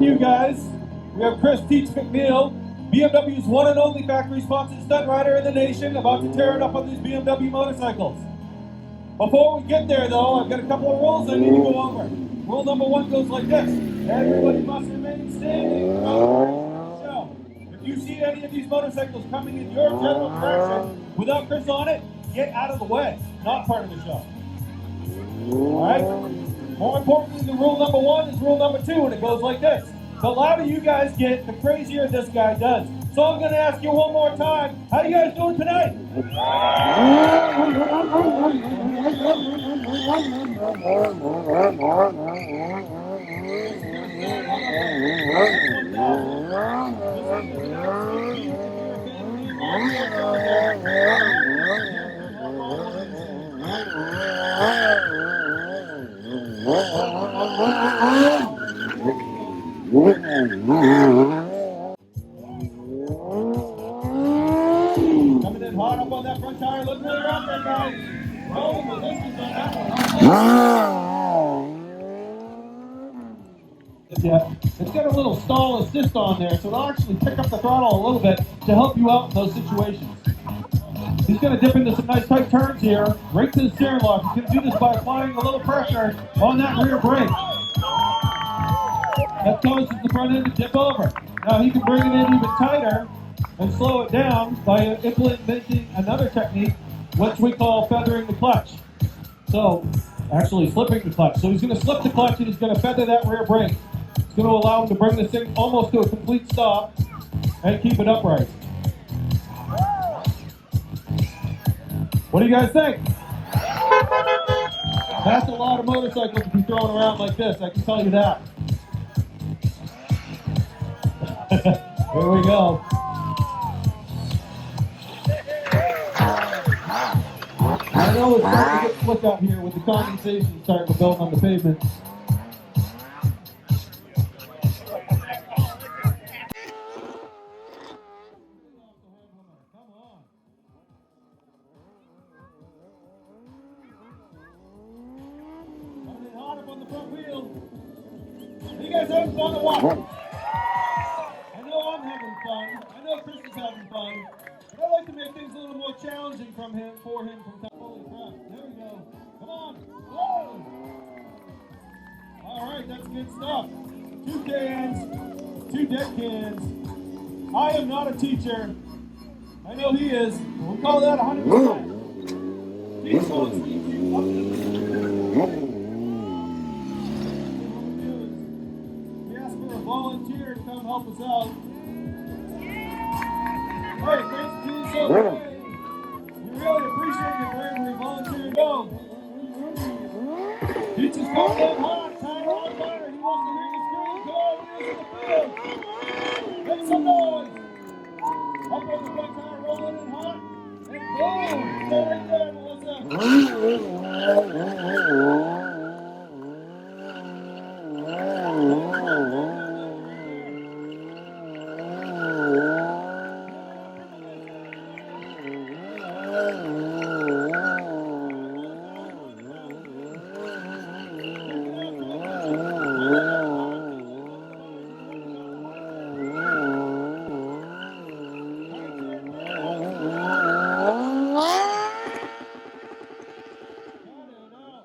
you guys. We have Chris Teach McNeil, BMW's one and only factory-sponsored stunt rider in the nation, about to tear it up on these BMW motorcycles. Before we get there, though, I've got a couple of rules I need to go over. Rule number one goes like this. Everybody must remain standing throughout the show. If you see any of these motorcycles coming in your general direction without Chris on it, get out of the way. Not part of the show. All right? More importantly than rule number one is rule number two, and it goes like this. The louder you guys get, the crazier this guy does. So I'm going to ask you one more time, how you guys doing tonight? Coming in hard up on that front tire, looking really around there, guys. Rolling the distance on that one. Yeah, it's got a little stall assist on there, so it'll actually pick up the throttle a little bit to help you out in those situations. He's going to dip into some nice tight turns here, right to the steering lock. He's going to do this by applying a little pressure on that rear brake. That causes the front end to dip over. Now he can bring it in even tighter and slow it down by implementing another technique, which we call feathering the clutch. So, actually slipping the clutch. So he's going to slip the clutch and he's going to feather that rear brake. It's going to allow him to bring this thing almost to a complete stop and keep it upright. What do you guys think? That's a lot of motorcycles to be thrown around like this, I can tell you that. Here we go. I know it's starting to get slick out here with the condensation starting to build on the pavement. Coming in hot up on the front wheel. Are you guys having fun or what? I know I'm having fun. I know Chris is having fun. But I like to make things a little more challenging for him from time. Holy crap. There we go. Come on. Whoa. All right, that's good stuff. 2 cans, 2 dead cans. I am not a teacher. I know he is. We'll call that 100%. He's going to see we asked for a volunteer to come help us out. Hey, thanks for being so great. We really appreciate your bravery, volunteer to go. He just got that hot, tire on fire. He wants to hear you scream, go over in the field. Make some noise. Up on the front tire, rolling and hot. And boom, stay right there, Melissa.